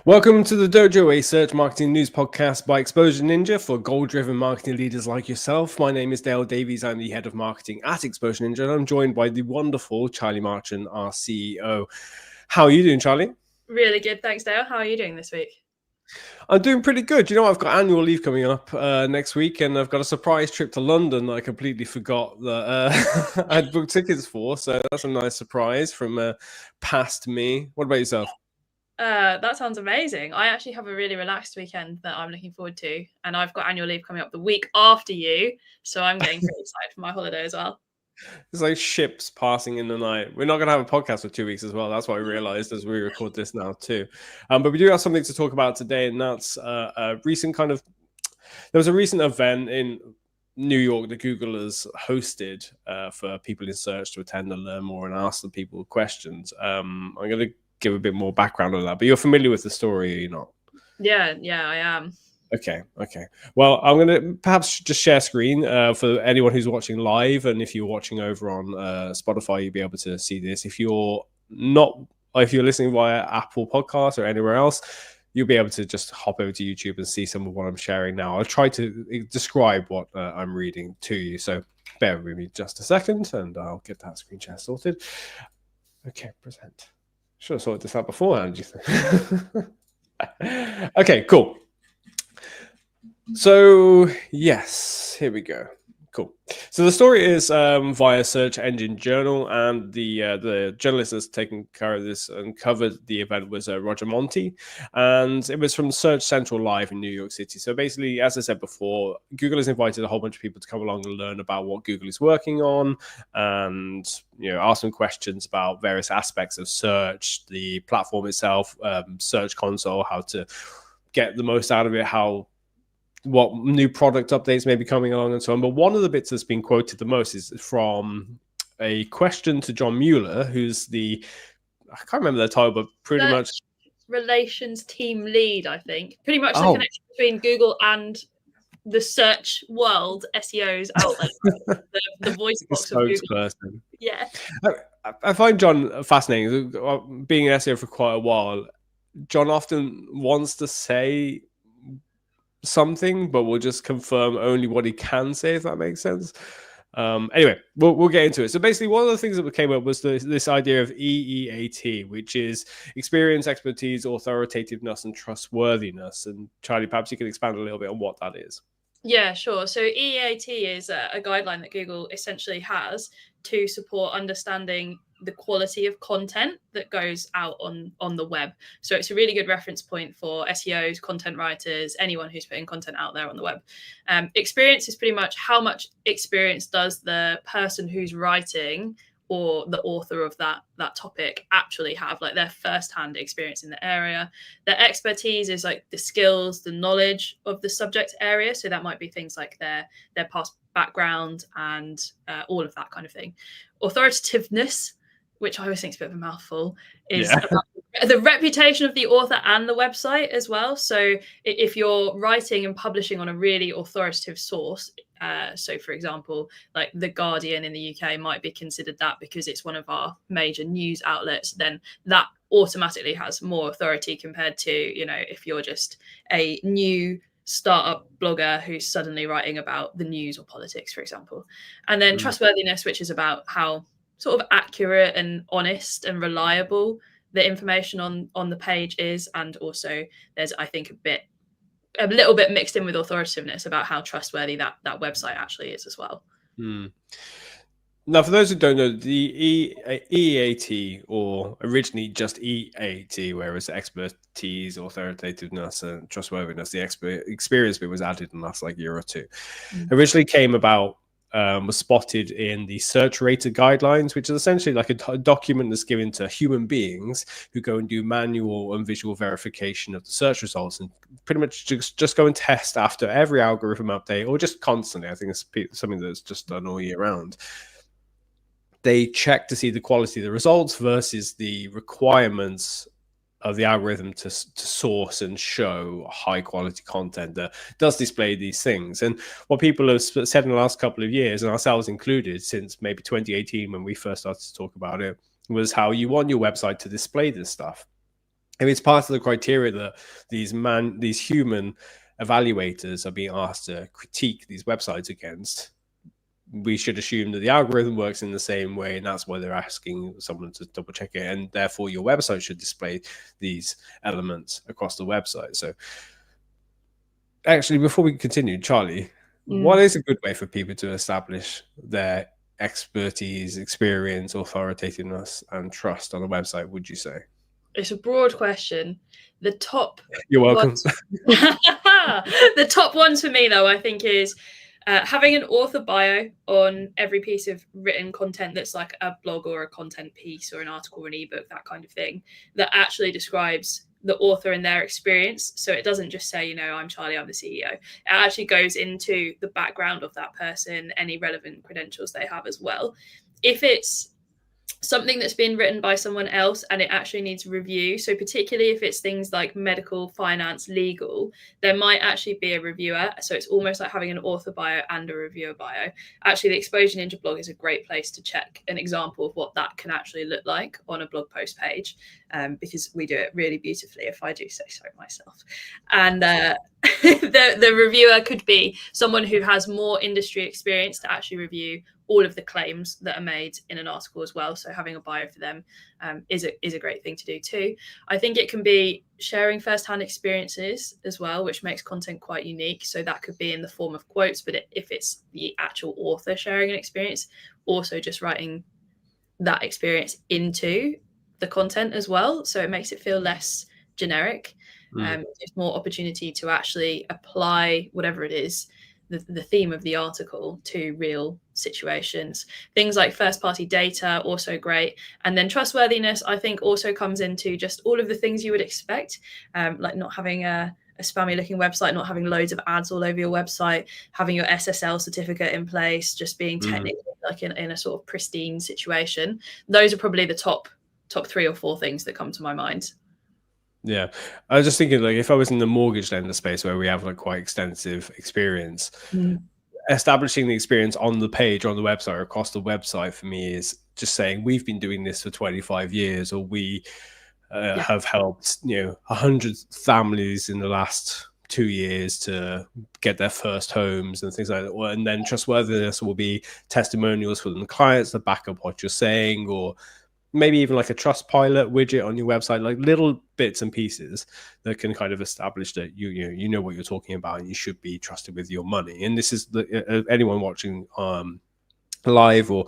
Welcome to the Dojo, a search marketing news podcast by Exposure Ninja for goal-driven marketing leaders like yourself. My name is Dale Davies. I'm the head of marketing at Exposure Ninja, and I'm joined by the wonderful Charlie Marchant, our CEO. How are you doing, Charlie? Really good, thanks, Dale. How are you doing this week? I'm doing pretty good. You know, I've got annual leave coming up next week, and I've got a surprise trip to London that I completely forgot that I'd booked tickets for. So that's a nice surprise from past me. What about yourself? That sounds amazing. I actually have a really relaxed weekend that I'm looking forward to, and I've got annual leave coming up the week after you, so I'm getting pretty excited for my holiday as well. It's like ships passing in the night. We're not going to have a podcast for 2 weeks as well. That's what I realized as we record this now too. But we do have something to talk about today, and that's a recent kind of. There was a recent event in New York that Google has hosted for people in search to attend and learn more and ask the people questions. I'm going to give a bit more background on that, but you're familiar with the story, are you not? Yeah, I am. Okay. Well, I'm going to perhaps just share screen for anyone who's watching live, and if you're watching over on Spotify, you'll be able to see this. If you're listening via Apple Podcasts or anywhere else, you'll be able to just hop over to YouTube and see some of what I'm sharing now. I'll try to describe what I'm reading to you, so bear with me just a second, and I'll get that screen share sorted. Okay, present. Should have sorted this out beforehand, you think? Okay, cool. So, yes, here we go. Cool. So the story is via Search Engine Journal, and the journalist that's taken care of this and covered the event was Roger Monti, and it was from Search Central Live in New York City. So basically, as I said before, Google has invited a whole bunch of people to come along and learn about what Google is working on, and ask them questions about various aspects of search, the platform itself, Search Console, how to get the most out of it, what new product updates may be coming along and so on. But one of the bits that's been quoted the most is from a question to John Mueller, who's I can't remember the title, but pretty much relations team lead, I think. Pretty much the connection between Google and the search world, SEO's outlet, the voice box of Google. Yeah. I find John fascinating. Being an SEO for quite a while, John often wants to say something, but we'll just confirm only what he can say, if that makes sense. Anyway, we'll get into it. So basically, one of the things that came up was this idea of EEAT, which is experience, expertise, authoritativeness, and trustworthiness. And Charlie, perhaps you can expand a little bit on what that is. Yeah, sure. So EEAT is a guideline that Google essentially has to support understanding the quality of content that goes out on the web. So it's a really good reference point for SEOs, content writers, anyone who's putting content out there on the web. Experience is pretty much how much experience does the person who's writing or the author of that topic actually have, like their first-hand experience in the area. Their expertise is like the skills, the knowledge of the subject area. So that might be things like their past background and all of that kind of thing. Authoritativeness, which I always think is a bit of a mouthful, is about the reputation of the author and the website as well. So if you're writing and publishing on a really authoritative source, so for example, like The Guardian in the UK might be considered that because it's one of our major news outlets, then that automatically has more authority compared to, if you're just a new startup blogger who's suddenly writing about the news or politics, for example. And then trustworthiness, which is about how sort of accurate and honest and reliable the information on the page is. And also there's, I think, a little bit mixed in with authoritativeness about how trustworthy that website actually is as well. Now, for those who don't know, the EAT, or originally just EAT, whereas expertise, authoritativeness, and trustworthiness, the experience bit was added in the last year or two, originally came about, was spotted in the search rater guidelines, which is essentially like a document that's given to human beings who go and do manual and visual verification of the search results, and pretty much just go and test after every algorithm update, or just constantly. I think it's something that's just done all year round. They check to see the quality of the results versus the requirements of the algorithm to source and show high quality content that does display these things. And what people have said in the last couple of years, and ourselves included, since maybe 2018 when we first started to talk about it, was how you want your website to display this stuff. if it's part of the criteria that these human evaluators are being asked to critique these websites against, we should assume that the algorithm works in the same way, and that's why they're asking someone to double check it, and therefore your website should display these elements across the website. So actually, before we continue, Charlie, what is a good way for people to establish their expertise, experience, authoritativeness, and trust on a website, would you say? It's a broad question. The top You're welcome. The top ones for me, though, I think is having an author bio on every piece of written content that's like a blog or a content piece or an article or an ebook, that kind of thing, that actually describes the author and their experience. So it doesn't just say, I'm Charlie, I'm the CEO. It actually goes into the background of that person, any relevant credentials they have as well. If it's something that's been written by someone else and it actually needs review, so particularly if it's things like medical, finance, legal, there might actually be a reviewer. So it's almost like having an author bio and a reviewer bio. Actually, the Exposure Ninja blog is a great place to check an example of what that can actually look like on a blog post page, because we do it really beautifully, if I do say so myself. And the reviewer could be someone who has more industry experience to actually review all of the claims that are made in an article as well. So having a bio for them is a great thing to do too. I think it can be sharing firsthand experiences as well, which makes content quite unique. So that could be in the form of quotes, but if it's the actual author sharing an experience, also just writing that experience into the content as well. So it makes it feel less generic. There's more opportunity to actually apply whatever it is, the theme of the article, to real situations. Things like first-party data, also great. And then trustworthiness, I think, also comes into just all of the things you would expect, like not having a spammy-looking website, not having loads of ads all over your website, having your SSL certificate in place, just being technically like in a sort of pristine situation. Those are probably the top 3 or 4 things that come to my mind. Yeah, I was just thinking, like, if I was in the mortgage lender space where we have like quite extensive experience, establishing the experience on the page, on the website, or across the website, for me is just saying we've been doing this for 25 years, or we have helped 100 families in the last 2 years to get their first homes and things like that. And then trustworthiness will be testimonials from the clients that back up what you're saying, or maybe even like a Trustpilot widget on your website, like little bits and pieces that can kind of establish that you know what you're talking about and you should be trusted with your money. And this is anyone watching live or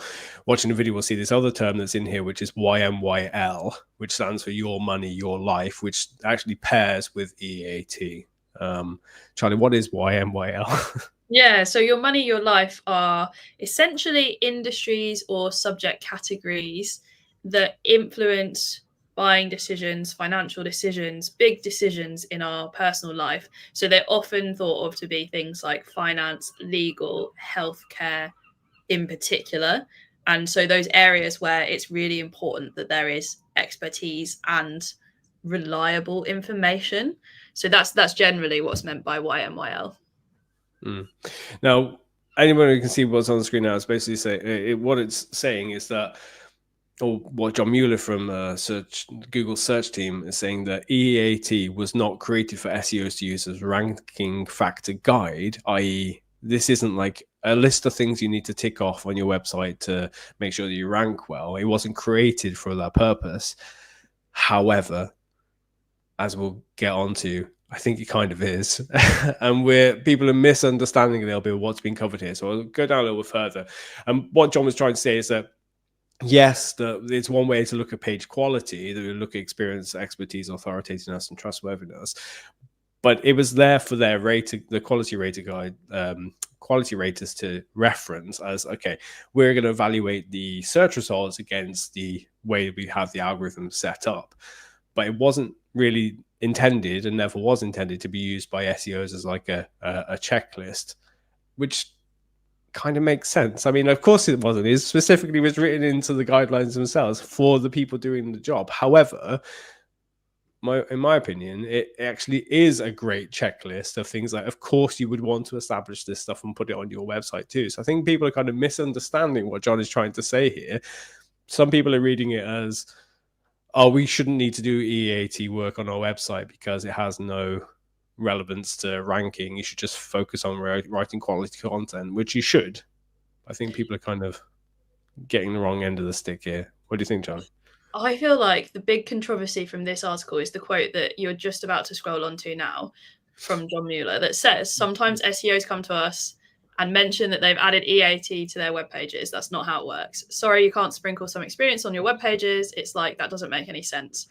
watching the video will see this other term that's in here, which is YMYL, which stands for Your Money, Your Life, which actually pairs with EAT. Charlie, what is YMYL? Yeah, so Your Money, Your Life are essentially industries or subject categories that influence buying decisions, financial decisions, big decisions in our personal life. So they're often thought of to be things like finance, legal, healthcare in particular. And so those areas where it's really important that there is expertise and reliable information. So that's generally what's meant by YMYL. Now, anyone who can see what's on the screen now is basically what it's saying is that, or what John Mueller from Google search team is saying, that EAT was not created for SEOs to use as ranking factor guide, i.e. this isn't like a list of things you need to tick off on your website to make sure that you rank well. It wasn't created for that purpose. However, as we'll get onto, I think it kind of is. And people are misunderstanding a little bit of what's been covered here. So I'll go down a little bit further. And what John was trying to say is that, yes, it's one way to look at page quality, to look at experience, expertise, authoritativeness, and trustworthiness. But it was there for their the quality rater guide, quality raters to reference as, okay, we're going to evaluate the search results against the way we have the algorithm set up. But it wasn't really intended, and never was intended, to be used by SEOs as like a checklist, which kind of makes sense. I mean, of course it wasn't. It specifically was written into the guidelines themselves for the people doing the job. However, in my opinion, it actually is a great checklist of things like, of course, you would want to establish this stuff and put it on your website too. So I think people are kind of misunderstanding what John is trying to say here. Some people are reading it as, oh, we shouldn't need to do EAT work on our website because it has no relevance to ranking. You should just focus on writing quality content, which you should. I think people are kind of getting the wrong end of the stick here. What do you think, Charlie? I feel like the big controversy from this article is the quote that you're just about to scroll onto now from John Mueller that says, sometimes SEOs come to us and mention that they've added EAT to their web pages. That's not how it works. Sorry, you can't sprinkle some experience on your web pages. It's like, that doesn't make any sense.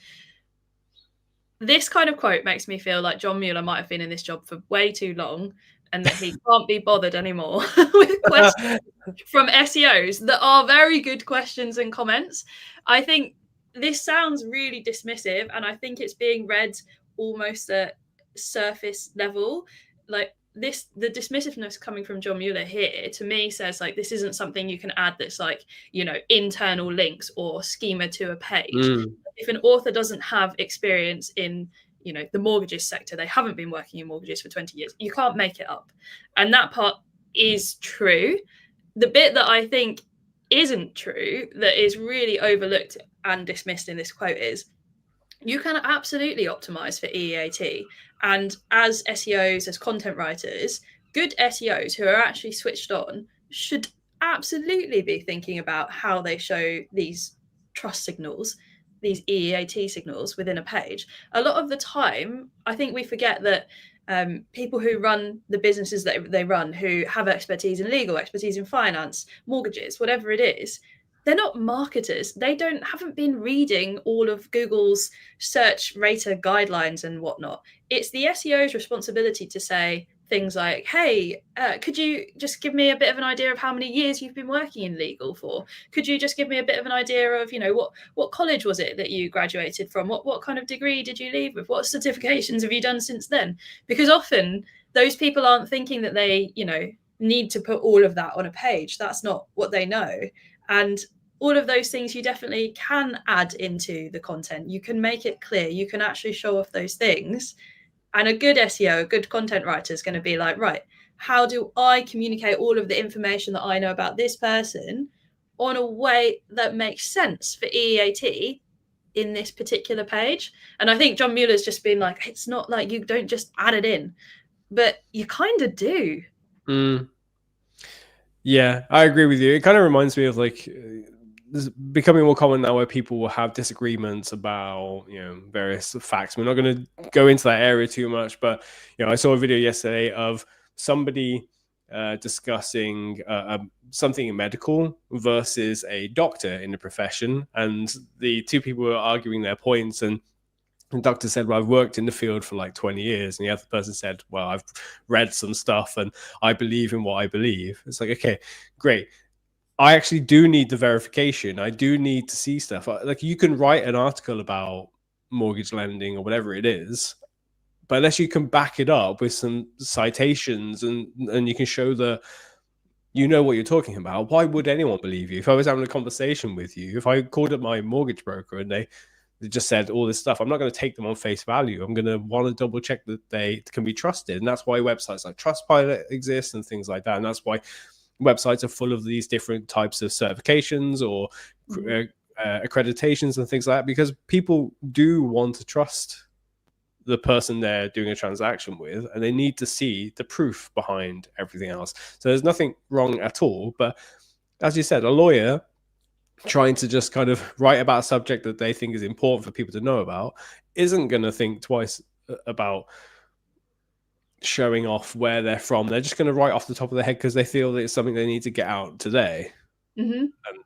This kind of quote makes me feel like John Mueller might have been in this job for way too long and that he can't be bothered anymore with questions from SEOs that are very good questions and comments. I think this sounds really dismissive, and I think it's being read almost at surface level. Like this, the dismissiveness coming from John Mueller here to me says like this isn't something you can add that's like, you know, internal links or schema to a page. If an author doesn't have experience in, you know, the mortgages sector, they haven't been working in mortgages for 20 years, you can't make it up. And that part is true. The bit that I think isn't true, that is really overlooked and dismissed in this quote, is you can absolutely optimize for EAT. And as SEOs, as content writers, good SEOs who are actually switched on should absolutely be thinking about how they show these trust signals, these EAT signals within a page. A lot of the time, I think we forget that people who run the businesses that they run, who have expertise in legal, expertise in finance, mortgages, whatever it is, they're not marketers. They haven't been reading all of Google's search rater guidelines and whatnot. It's the SEO's responsibility to say things like, hey, could you just give me a bit of an idea of how many years you've been working in legal for? Could you just give me a bit of an idea of, you know, what college was it that you graduated from? What kind of degree did you leave with? What certifications have you done since then? Because often those people aren't thinking that they, you know, need to put all of that on a page. That's not what they know. And all of those things you definitely can add into the content. You can make it clear. You can actually show off those things. And a good SEO, a good content writer is going to be like, right, how do I communicate all of the information that I know about this person on a way that makes sense for EAT in this particular page? And I think John Mueller's just been like, it's not like you don't just add it in, but you kind of do. Yeah, I agree with you. It kind of reminds me of like this becoming more common now where people will have disagreements about, you know, various facts. We're not going to go into that area too much, but, you know, I saw a video yesterday of somebody discussing something medical versus a doctor in the profession, and the two people were arguing their points, and the doctor said, well, I've worked in the field for like 20 years. And the other person said, well, I've read some stuff and I believe in what I believe. It's like, okay, great. I actually do need the verification. I do need to see stuff. Like, you can write an article about mortgage lending or whatever it is, but unless you can back it up with some citations and you can show you know what you're talking about, why would anyone believe you? If I was having a conversation with you, if I called up my mortgage broker and they just said all this stuff, I'm not going to take them on face value. I'm going to want to double check that they can be trusted. And that's why websites like Trustpilot exist and things like that. And that's why websites are full of these different types of certifications or accreditations and things like that, because people do want to trust the person they're doing a transaction with, and they need to see the proof behind everything else. So there's nothing wrong at all. But as you said, a lawyer trying to just kind of write about a subject that they think is important for people to know about isn't going to think twice about showing off where they're from. They're just going to write off the top of their head because they feel that it's something they need to get out today.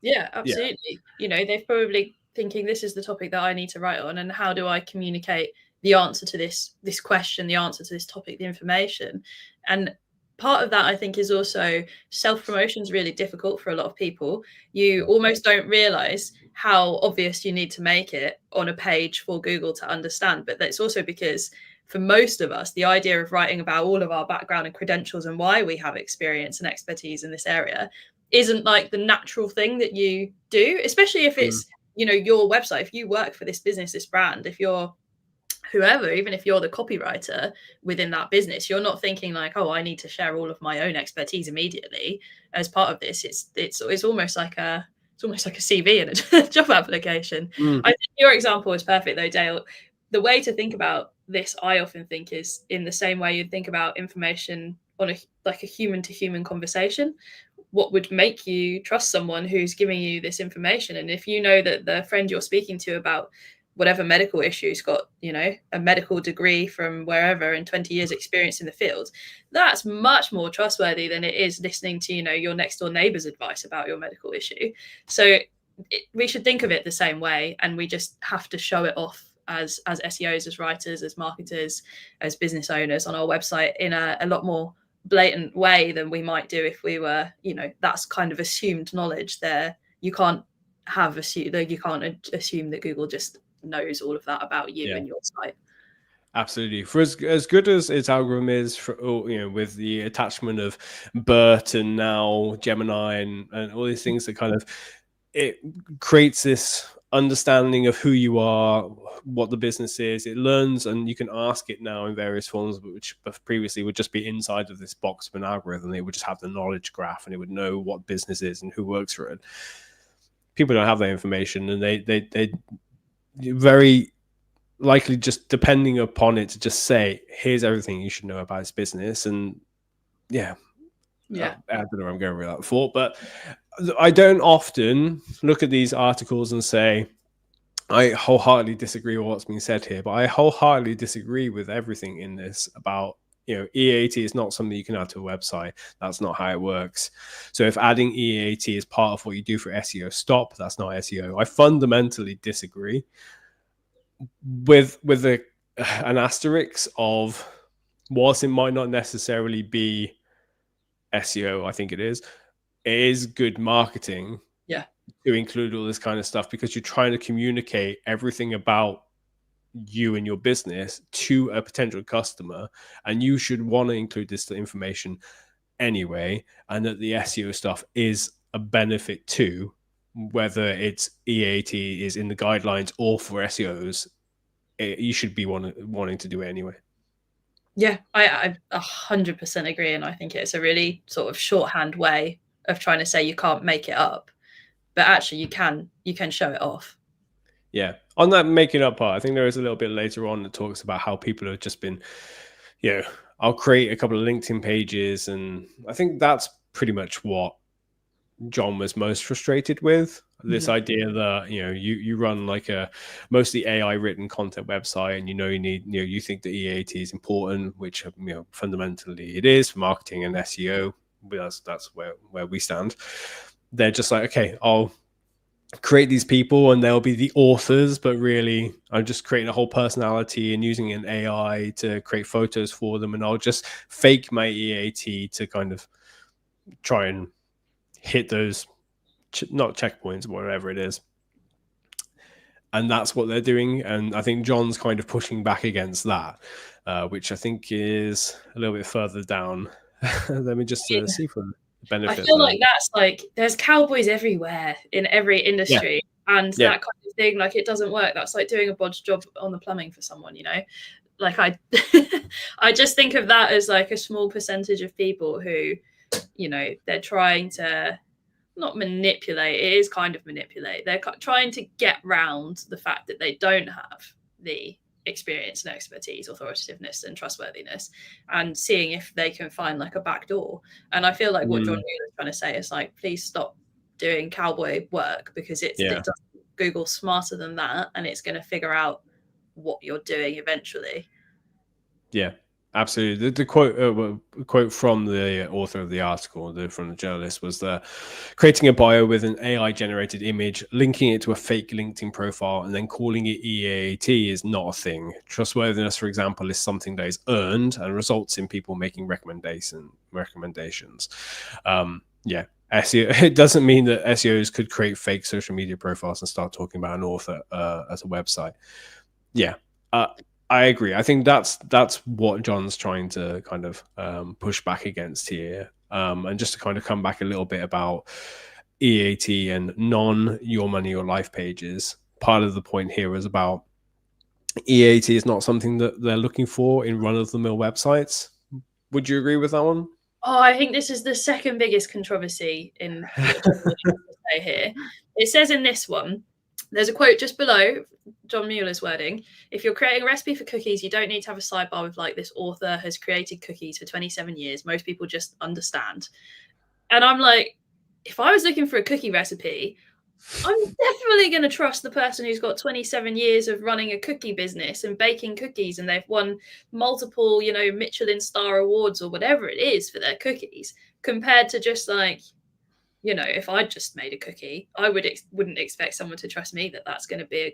Yeah, absolutely. Yeah. You know, they're probably thinking, this is the topic that I need to write on, and how do I communicate the answer to this question, the answer to this topic, the information. And part of that, I think, is also self-promotion is really difficult for a lot of people. You almost don't realize how obvious you need to make it on a page for Google to understand. But that's also because for most of us, the idea of writing about all of our background and credentials and why we have experience and expertise in this area isn't like the natural thing that you do, especially if it's, you know, your website. If you work for this business, this brand, if you're whoever, even if you're the copywriter within that business, you're not thinking like, oh, I need to share all of my own expertise immediately as part of this. It's almost like a it's almost like a CV in a job application. I think your example is perfect though, Dale. The way to think about this, I often think, is in the same way you'd think about information on a human to human conversation. What would make you trust someone who's giving you this information? And if you know that the friend you're speaking to about whatever medical issue's got, a medical degree from wherever and 20 years experience in the field, that's much more trustworthy than it is listening to, your next door neighbor's advice about your medical issue. So we should think of it the same way, and we just have to show it off as SEOs, as writers, as marketers, as business owners on our website in a lot more blatant way than we might do if we were, that's kind of assumed knowledge there. You can't assume that Google just knows all of that about you and your site. Absolutely. For as good as its algorithm is, for with the attachment of BERT and now Gemini and all these things, that kind of, it creates this understanding of who you are, what the business is. It learns, and you can ask it now in various forms, which previously would just be inside of this box of an algorithm. It would just have the knowledge graph, and it would know what business is and who works for it. People don't have that information, and they very likely, just depending upon it, to just say, here's everything you should know about this business. And I don't know where I'm going with that thought, but I don't often look at these articles and say, I wholeheartedly disagree with what's being said here, but I wholeheartedly disagree with everything in this about, EAT is not something you can add to a website. That's not how it works. So if adding EAT is part of what you do for SEO, stop. That's not SEO. I fundamentally disagree with an asterisk of, whilst it might not necessarily be SEO, I think it is good marketing to include all this kind of stuff, because you're trying to communicate everything about you and your business to a potential customer, and you should want to include this information anyway, and that the SEO stuff is a benefit too, whether it's EAT is in the guidelines or for SEOs. You should be wanting to do it anyway. Yeah, I 100% agree, and I think it's a really sort of shorthand way of trying to say you can't make it up, but actually you can show it off. Yeah, on that making up part, I think there is a little bit later on that talks about how people have just been, I'll create a couple of LinkedIn pages, and I think that's pretty much what John was most frustrated with. This idea that you run like a mostly AI written content website, and you need you think that EAT is important, which fundamentally it is for marketing and SEO. That's where we stand. They're just like, okay, I'll create these people and they'll be the authors, but really I'm just creating a whole personality and using an AI to create photos for them, and I'll just fake my EAT to kind of try and hit those not checkpoints, whatever it is. And that's what they're doing. And I think John's kind of pushing back against that, which I think is a little bit further down. Let me just see for the benefit. I feel like that's like, there's cowboys everywhere in every industry, and that kind of thing, like, it doesn't work. That's like doing a bodge job on the plumbing for someone, like I just think of that as like a small percentage of people who, they're trying to not manipulate. It is kind of manipulate. They're trying to get round the fact that they don't have the experience and expertise, authoritativeness and trustworthiness, and seeing if they can find like a back door. And I feel like what John Mueller is trying to say is like, please stop doing cowboy work, because Google's smarter than that, and it's going to figure out what you're doing eventually. Yeah, absolutely. The quote from the author of the article, from the journalist, was that creating a bio with an AI generated image, linking it to a fake LinkedIn profile, and then calling it EAT is not a thing. Trustworthiness, for example, is something that is earned and results in people making recommendations. SEO, it doesn't mean that SEOs could create fake social media profiles and start talking about an author as a website. I agree. I think that's what John's trying to kind of push back against here. And just to kind of come back a little bit about EAT and your money, your life pages. Part of the point here is about EAT is not something that they're looking for in run-of-the-mill websites. Would you agree with that one? Oh, I think this is the second biggest controversy in what I'm going to say here. It says in this one, there's a quote just below John Mueller's wording. If you're creating a recipe for cookies, you don't need to have a sidebar with like, this author has created cookies for 27 years. Most people just understand. And I'm like, if I was looking for a cookie recipe, I'm definitely going to trust the person who's got 27 years of running a cookie business and baking cookies, and they've won multiple, Michelin star awards or whatever it is for their cookies, compared to just like, if I just made a cookie, I wouldn't expect someone to trust me that that's going to be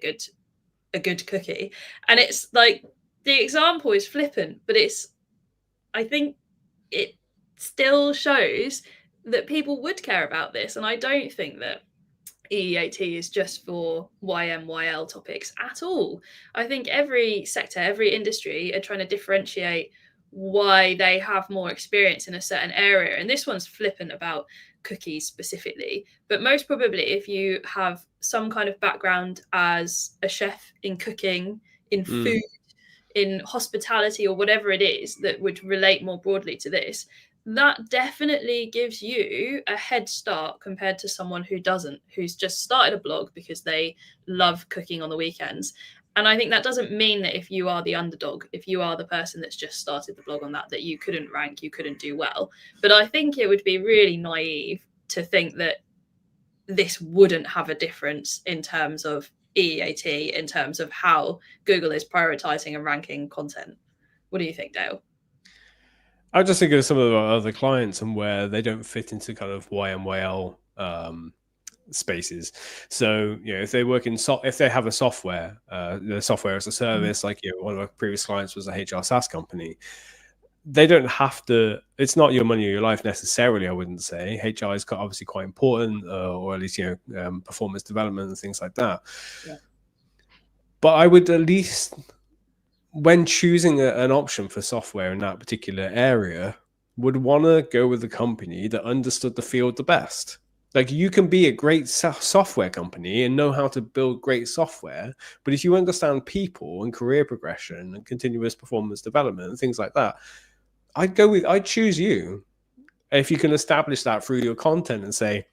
a good cookie. And it's like, the example is flippant, but I think it still shows that people would care about this. And I don't think that EEAT is just for YMYL topics at all. I think every sector, every industry are trying to differentiate why they have more experience in a certain area. And this one's flippant about cookies specifically. But most probably, if you have some kind of background as a chef in cooking, in food, in hospitality, or whatever it is that would relate more broadly to this, that definitely gives you a head start compared to someone who doesn't, who's just started a blog because they love cooking on the weekends. And I think that doesn't mean that if you are the underdog, if you are the person that's just started the blog on that you couldn't rank, you couldn't do well. But I think it would be really naive to think that this wouldn't have a difference in terms of EEAT, in terms of how Google is prioritizing and ranking content. What do you think, Dale? I just think of some of our other clients and where they don't fit into kind of YMYL spaces. So, if they work in if they have a software, the software as a service, like one of our previous clients was a HR SaaS company. They don't have to. It's not your money or your life necessarily. I wouldn't say HR is obviously quite important, or at least performance development and things like that. Yeah. But I would at least, when choosing an option for software in that particular area, would want to go with the company that understood the field the best. Like, you can be a great software company and know how to build great software, but if you understand people and career progression and continuous performance development and things like that, I'd choose you. If you can establish that through your content and say,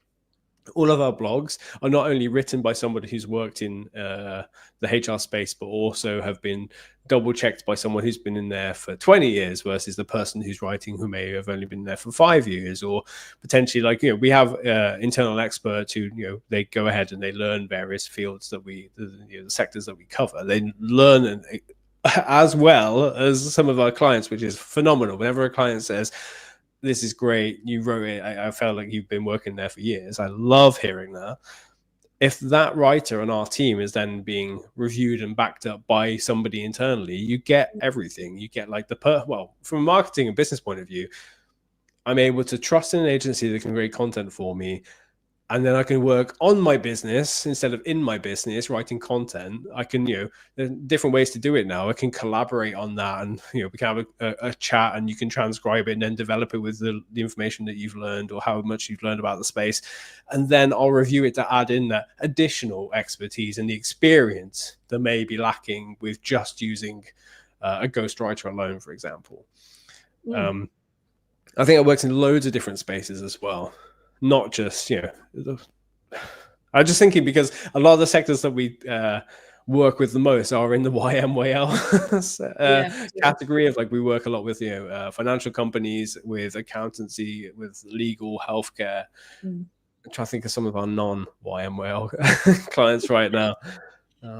all of our blogs are not only written by somebody who's worked in the HR space, but also have been double checked by someone who's been in there for 20 years versus the person who's writing who may have only been there for 5 years, or potentially we have internal experts who, they go ahead and they learn various fields that the sectors that we cover. They learn as well as some of our clients, which is phenomenal. Whenever a client says, "This is great, you wrote it, I felt like you've been working there for years," I love hearing that. If that writer on our team is then being reviewed and backed up by somebody internally, you get everything. You get like from a marketing and business point of view, I'm able to trust in an agency that can create content for me. And then I can work on my business instead of in my business writing content. I can, there's different ways to do it now. I can collaborate on that, and we can have a chat, and you can transcribe it and then develop it with the information that you've learned or how much you've learned about the space. And then I'll review it to add in that additional expertise and the experience that may be lacking with just using a ghostwriter alone, for example. I think it works in loads of different spaces as well. Not just, I'm just thinking, because a lot of the sectors that we work with the most are in the YMYL category of, like, we work a lot with, financial companies, with accountancy, with legal, healthcare. I'm trying to think of some of our non-YMYL clients right now.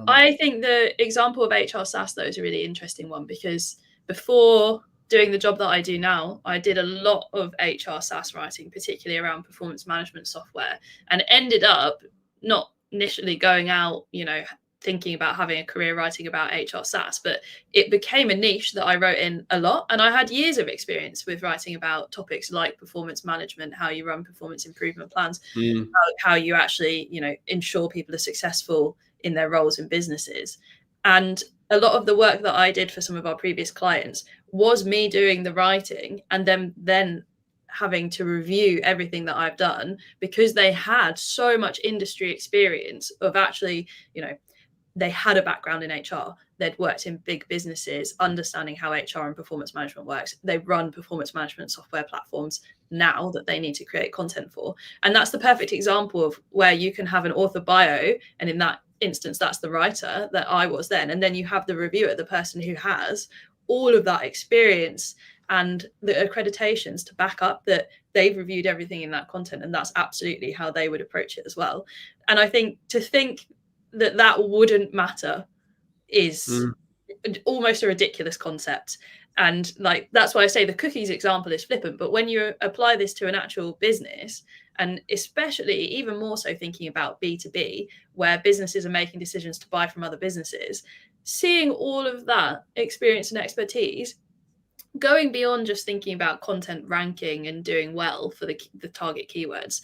I think the example of HR SaaS, though, is a really interesting one, because before doing the job that I do now, I did a lot of HR SaaS writing, particularly around performance management software, and ended up not initially going out, thinking about having a career writing about HR SaaS, but it became a niche that I wrote in a lot. And I had years of experience with writing about topics like performance management, how you run performance improvement plans, how you actually, ensure people are successful in their roles in businesses. And a lot of the work that I did for some of our previous clients was me doing the writing and then having to review everything that I've done, because they had so much industry experience of actually, they had a background in HR. They'd worked in big businesses, understanding how HR and performance management works. They run performance management software platforms. now that they need to create content for. And that's the perfect example of where you can have an author bio, and in that instance, that's the writer that I was then. And then you have the reviewer, the person who has all of that experience and the accreditations to back up that they've reviewed everything in that content. And that's absolutely how they would approach it as well. And I think to think that that wouldn't matter is almost a ridiculous concept. And like, that's why I say the cookies example is flippant. But when you apply this to an actual business, and especially even more so thinking about B2B, where businesses are making decisions to buy from other businesses, seeing all of that experience and expertise, going beyond just thinking about content ranking and doing well for the target keywords,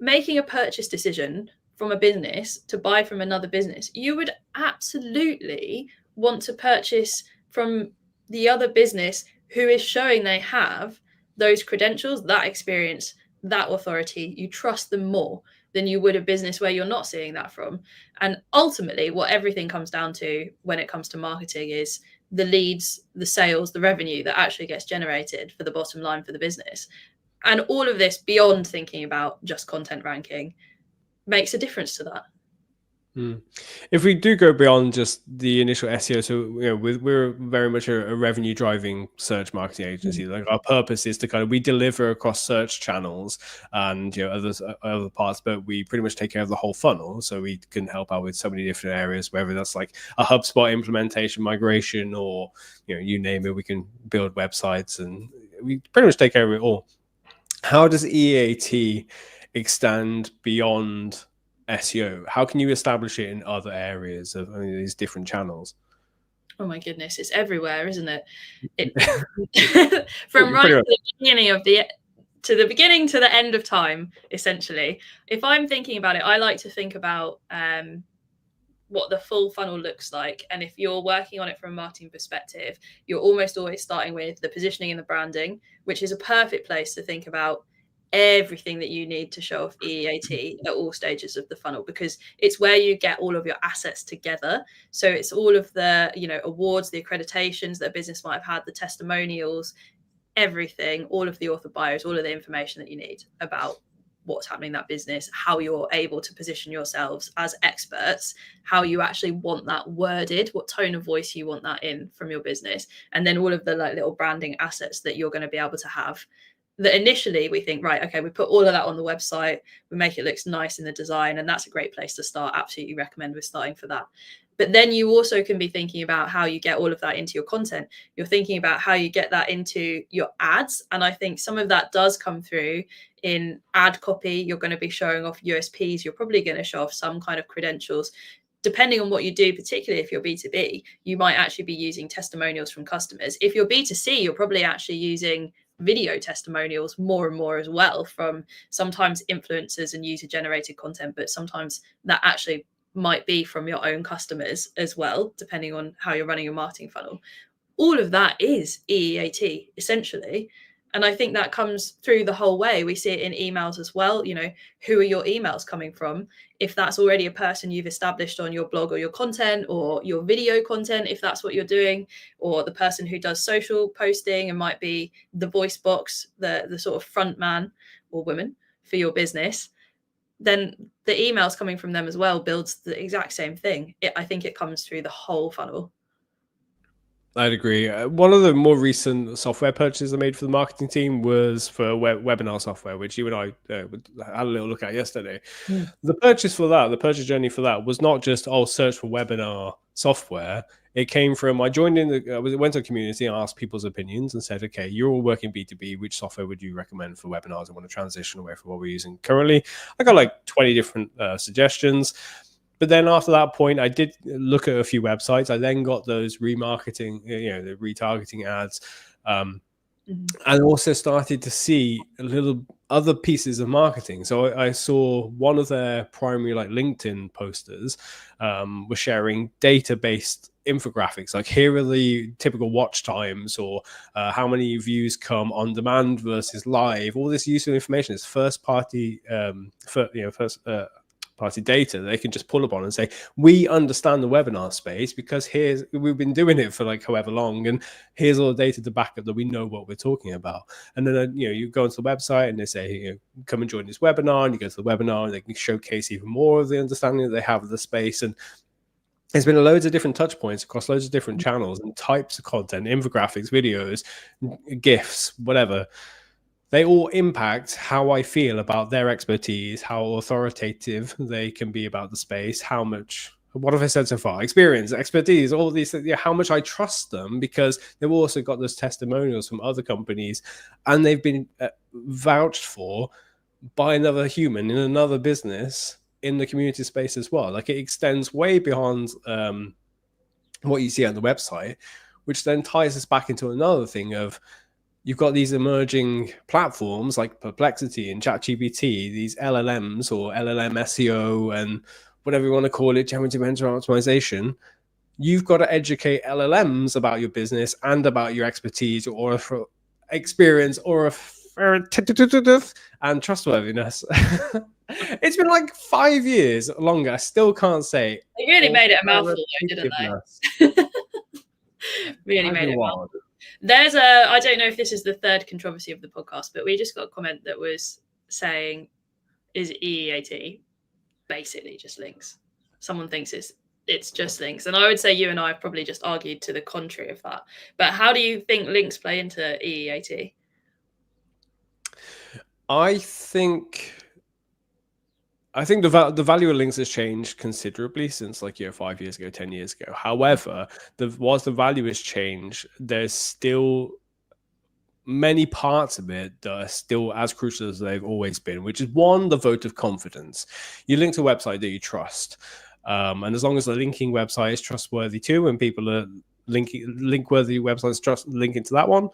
making a purchase decision from a business to buy from another business, you would absolutely want to purchase from the other business who is showing they have those credentials, that experience, that authority. You trust them more than you would a business where you're not seeing that from. And ultimately, what everything comes down to when it comes to marketing is the leads, the sales, the revenue that actually gets generated for the bottom line for the business. And all of this beyond thinking about just content ranking makes a difference to that. If we do go beyond just the initial SEO, so we're very much a revenue driving search marketing agency. Like our purpose is to kind of, we deliver across search channels and other parts, but we pretty much take care of the whole funnel. So we can help out with so many different areas, whether that's like a HubSpot implementation, migration, or you name it. We can build websites, and we pretty much take care of it all. How does EAT extend beyond SEO? How can you establish it in other areas of these different channels? Oh my goodness, it's everywhere, isn't it? From right to the beginning of to the end of time, essentially. If I'm thinking about it, I like to think about what the full funnel looks like. And if you're working on it from a marketing perspective, you're almost always starting with the positioning and the branding, which is a perfect place to think about everything that you need to show off EAT at all stages of the funnel, because it's where you get all of your assets together. So it's all of the awards, the accreditations that a business might have had, the testimonials, everything, all of the author bios, all of the information that you need about what's happening in that business, how you're able to position yourselves as experts, how you actually want that worded, what tone of voice you want that in from your business, and then all of the little branding assets that you're going to be able to have. That initially we think, right, okay, we put all of that on the website, we make it look nice in the design, and that's a great place to start. Absolutely recommend we're starting for that. But then you also can be thinking about how you get all of that into your content. You're thinking about how you get that into your ads. And I think some of that does come through in ad copy. You're going to be showing off USPs. You're probably going to show off some kind of credentials. Depending on what you do, particularly if you're B2B, you might actually be using testimonials from customers. If you're B2C, you're probably actually using video testimonials more and more as well, from sometimes influencers and user generated content, but sometimes that actually might be from your own customers as well, depending on how you're running your marketing funnel. All of that is EEAT essentially. And I think that comes through the whole way. We see it in emails as well. Who are your emails coming from? If that's already a person you've established on your blog or your content or your video content, if that's what you're doing, or the person who does social posting and might be the voice box, the sort of front man or woman for your business, then the emails coming from them as well builds the exact same thing. I think it comes through the whole funnel. I'd agree. One of the more recent software purchases I made for the marketing team was for webinar software, which you and I had a little look at yesterday. The purchase journey for that was not just, search for webinar software. It came from, I joined in, I went to a community and asked people's opinions and said, okay, you're all working B2B. Which software would you recommend for webinars? I want to transition away from what we're using currently. I got like 20 different suggestions. But then after that point, I did look at a few websites. I then got those remarketing, the retargeting ads, and also started to see a little other pieces of marketing. So I saw one of their primary LinkedIn posters was sharing data-based infographics, like here are the typical watch times, or how many views come on demand versus live. All this useful information is first party, party data they can just pull upon and say, we understand the webinar space because we've been doing it for like however long, and here's all the data to back up that we know what we're talking about. And then you go onto the website and they say, come and join this webinar, and you go to the webinar and they can showcase even more of the understanding that they have of the space. And there's been loads of different touch points across loads of different channels and types of content, infographics, videos, GIFs, whatever. They all impact how I feel about their expertise, how authoritative they can be about the space, how much, what have I said so far? Experience, expertise, all these things, how much I trust them, because they've also got those testimonials from other companies and they've been vouched for by another human in another business in the community space as well. Like, it extends way beyond what you see on the website, which then ties us back into another thing of, you've got these emerging platforms like Perplexity and ChatGPT, these LLMs or LLM SEO and whatever you want to call it, generative engine optimization. You've got to educate LLMs about your business and about your expertise or experience or and trustworthiness. It's been like 5 years longer. I still can't say. They really made it a mouthful, didn't they? Really made it a mouthful. There's I don't know if this is the third controversy of the podcast, but we just got a comment that was saying, is EEAT basically just links? Someone thinks it's just links. And I would say you and I have probably just argued to the contrary of that. But how do you think links play into EEAT? I think the value of links has changed considerably since 5 years ago, 10 years ago. However, whilst the value has changed, there's still many parts of it that are still as crucial as they've always been, which is one, the vote of confidence. You link to a website that you trust. And as long as the linking website is trustworthy too, and people are link-worthy websites linking to that one,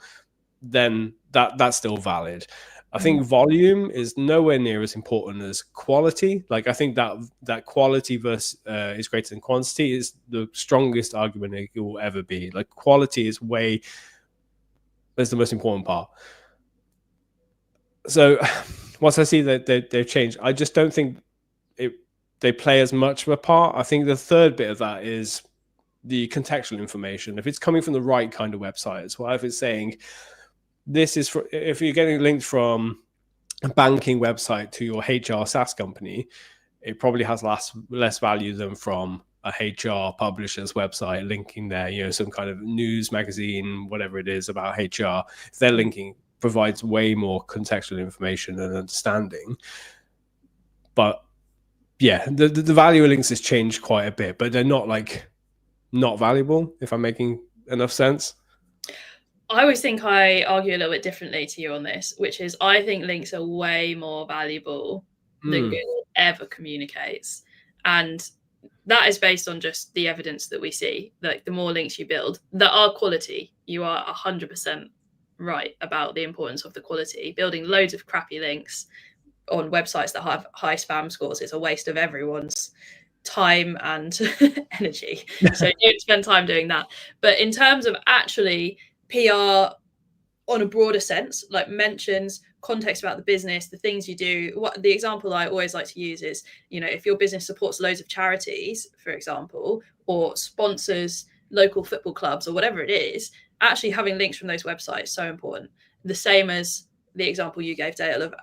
then that's still valid. I think volume is nowhere near as important as quality. Like, I think that quality versus is greater than quantity is the strongest argument it will ever be. Like, quality is the most important part. So once I see that they've changed, I just don't think they play as much of a part. I think the third bit of that is the contextual information. If it's coming from the right kind of website as well, if it's saying, this is for, if you're getting linked from a banking website to your HR SaaS company, it probably has less value than from a HR publisher's website linking there, some kind of news magazine, whatever it is about HR. If they're linking, provides way more contextual information and understanding. But yeah, the value of links has changed quite a bit, but they're not not valuable, if I'm making enough sense. I always think I argue a little bit differently to you on this, which is I think links are way more valuable than Google ever communicates. And that is based on just the evidence that we see. Like, the more links you build that are quality, you are 100% right about the importance of the quality. Building loads of crappy links on websites that have high spam scores is a waste of everyone's time and energy. So don't spend time doing that. But in terms of actually PR on a broader sense, like mentions, context about the business, the things you do. What the example I always like to use is, if your business supports loads of charities, for example, or sponsors local football clubs or whatever it is, actually having links from those websites is so important. The same as the example you gave, Dale, of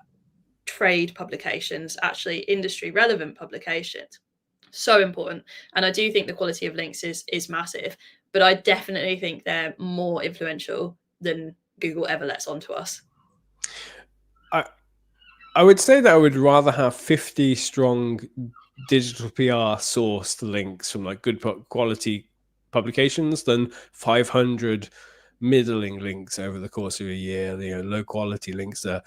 trade publications, actually industry relevant publications. So important. And I do think the quality of links is massive, but I definitely think they're more influential than Google ever lets onto us. I would say that I would rather have 50 strong digital PR sourced links from good quality publications than 500 middling links over the course of a year. Low quality links are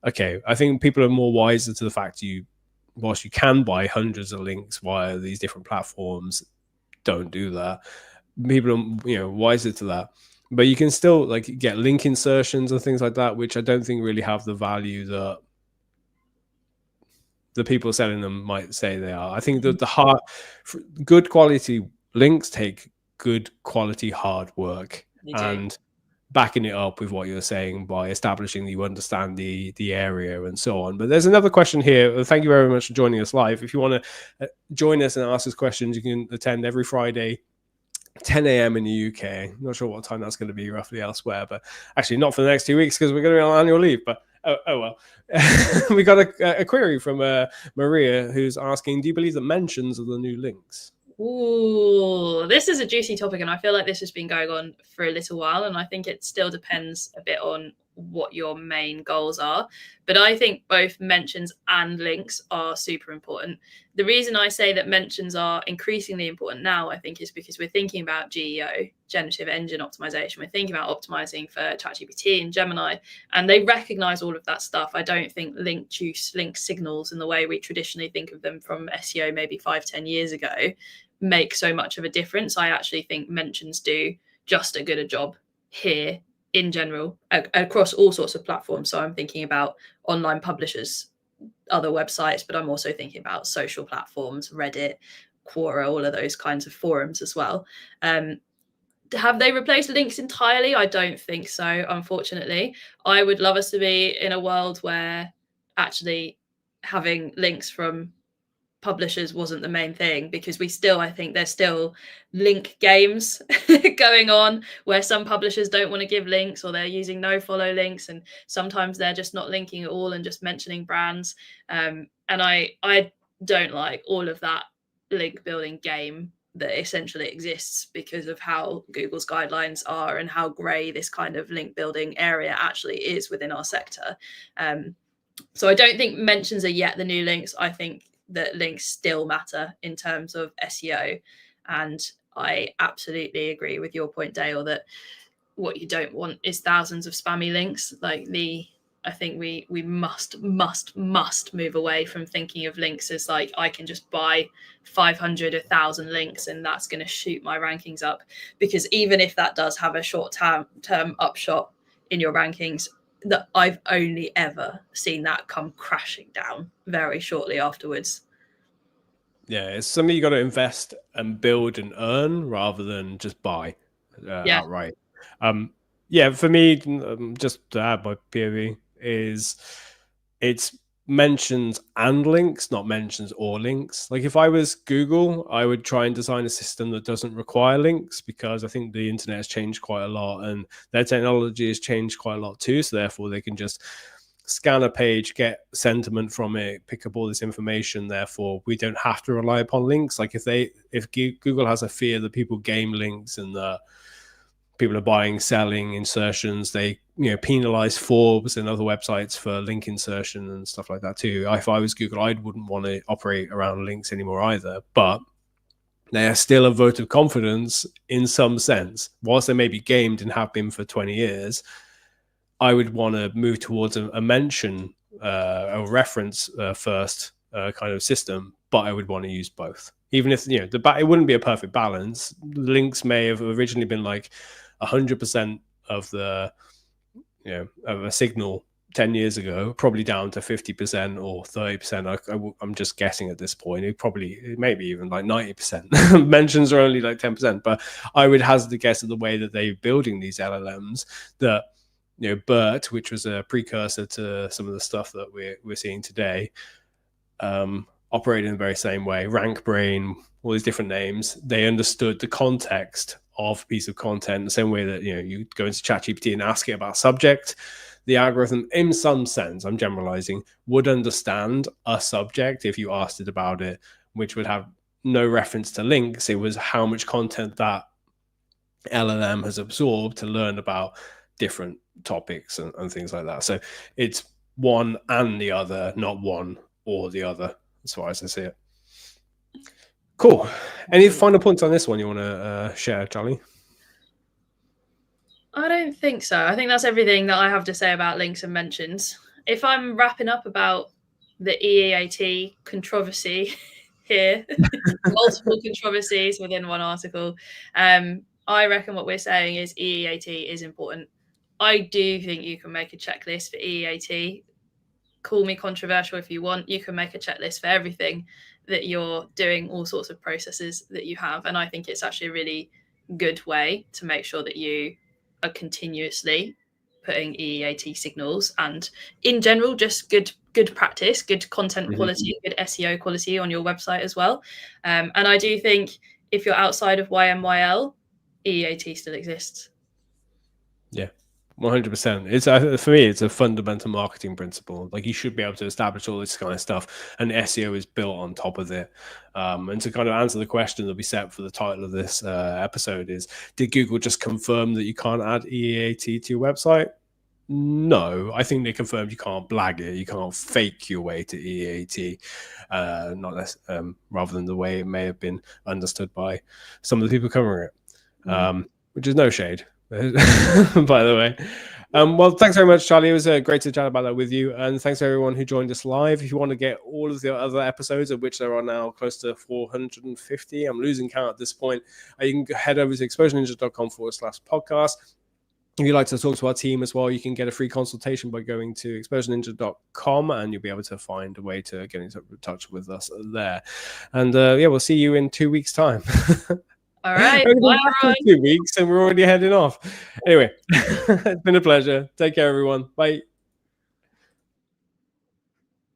okay. I think people are more wiser to the fact whilst you can buy hundreds of links via these different platforms, don't do that. People are wiser to that, but you can still get link insertions and things like that, which I don't think really have the value that the people selling them might say they are. I think that good quality links take good quality hard work, and backing it up with what you're saying by establishing that you understand the area and so on. But there's another question here. Thank you very much for joining us live. If you want to join us and ask us questions, you can attend every Friday 10 a.m. in the UK. Not sure what time that's going to be roughly elsewhere, but actually not for the next 2 weeks because we're going to be on annual leave. But oh well. We got a query from Maria who's asking, do you believe that mentions are the new links? Ooh, this is a juicy topic, and I feel like this has been going on for a little while, and I think it still depends a bit on what your main goals are. But I think both mentions and links are super important. The reason I say that mentions are increasingly important now, I think, is because we're thinking about GEO, generative engine optimization. We're thinking about optimizing for ChatGPT and Gemini, and they recognize all of that stuff. I don't think link juice, link signals in the way we traditionally think of them from SEO maybe 5-10 years ago make so much of a difference. I actually think mentions do just as good a job here in general across all sorts of platforms. So I'm thinking about online publishers, other websites, but I'm also thinking about social platforms, Reddit, Quora, all of those kinds of forums as well. Have they replaced links entirely? I don't think so, unfortunately. I would love us to be in a world where actually having links from publishers wasn't the main thing, because I think there's still link games going on where some publishers don't want to give links, or they're using no follow links, and sometimes they're just not linking at all and just mentioning brands. And I don't like all of that link building game that essentially exists because of how Google's guidelines are and how grey this kind of link building area actually is within our sector. So I don't think mentions are yet the new links. I think that links still matter in terms of SEO. And I absolutely agree with your point, Dale, that what you don't want is thousands of spammy links. I think we must move away from thinking of links as like, I can just buy 500, 1,000 links and that's going to shoot my rankings up. Because even if that does have a short-term upshot in your rankings, that I've only ever seen that come crashing down very shortly afterwards. Yeah, it's something you got to invest and build and earn rather than just buy outright. Yeah, for me, just to add my POV is it's mentions and links, not mentions or links. Like if I was Google, I would try and design a system that doesn't require links, because I think the internet has changed quite a lot and their technology has changed quite a lot too. So therefore they can just scan a page, get sentiment from it, pick up all this information. Therefore we don't have to rely upon links. Like if Google has a fear that people game links and that people are buying, selling insertions, they penalize Forbes and other websites for link insertion and stuff like that too. If I was Google, I wouldn't want to operate around links anymore either. But they are still a vote of confidence in some sense. Whilst they may be gamed and have been for 20 years, I would want to move towards a mention, a reference first kind of system, but I would want to use both. Even if it wouldn't be a perfect balance. Links may have originally been like 100% of the of a signal 10 years ago, probably down to 50% or 30%. I'm just guessing at this point. It maybe even like 90%. Mentions are only like 10%, but I would hazard a guess at the way that they're building these LLMs that BERT, which was a precursor to some of the stuff that we're seeing today, operated in the very same way. RankBrain, all these different names, they understood the context of a piece of content the same way that you go into ChatGPT and ask it about subject. The algorithm, in some sense, I'm generalizing, would understand a subject if you asked it about it, which would have no reference to links. It was how much content that LLM has absorbed to learn about different topics and things like that. So it's one and the other, not one or the other, as far as I see it. Cool. Any final points on this one you want to share, Charlie? I don't think so. I think that's everything that I have to say about links and mentions. If I'm wrapping up about the EEAT controversy here, multiple controversies within one article, I reckon what we're saying is EEAT is important. I do think you can make a checklist for EEAT. Call me controversial if you want. You can make a checklist for everything that you're doing, all sorts of processes that you have. And I think it's actually a really good way to make sure that you are continuously putting EEAT signals, and in general, just good practice, good content quality, good SEO quality on your website as well. And I do think if you're outside of YMYL, EEAT still exists. Yeah. 100%. It's for me, it's a fundamental marketing principle. Like, you should be able to establish all this kind of stuff, and SEO is built on top of it. And to kind of answer the question that we set for the title of this episode is, did Google just confirm that you can't add EEAT to your website? No, I think they confirmed you can't blag it. You can't fake your way to EEAT, rather than the way it may have been understood by some of the people covering it, which is no shade. By the way. Well, thanks very much, Charlie. It was great to chat about that with you, and thanks to everyone who joined us live. If you want to get all of the other episodes, of which there are now close to 450, I'm losing count at this point, you can head over to exposureninja.com/podcast. If you'd like to talk to our team as well, you can get a free consultation by going to exposureninja.com, and you'll be able to find a way to get in touch with us there. And we'll see you in 2 weeks' time. All right. Bye, 2 weeks, and we're already heading off. Anyway, it's been a pleasure. Take care, everyone. Bye.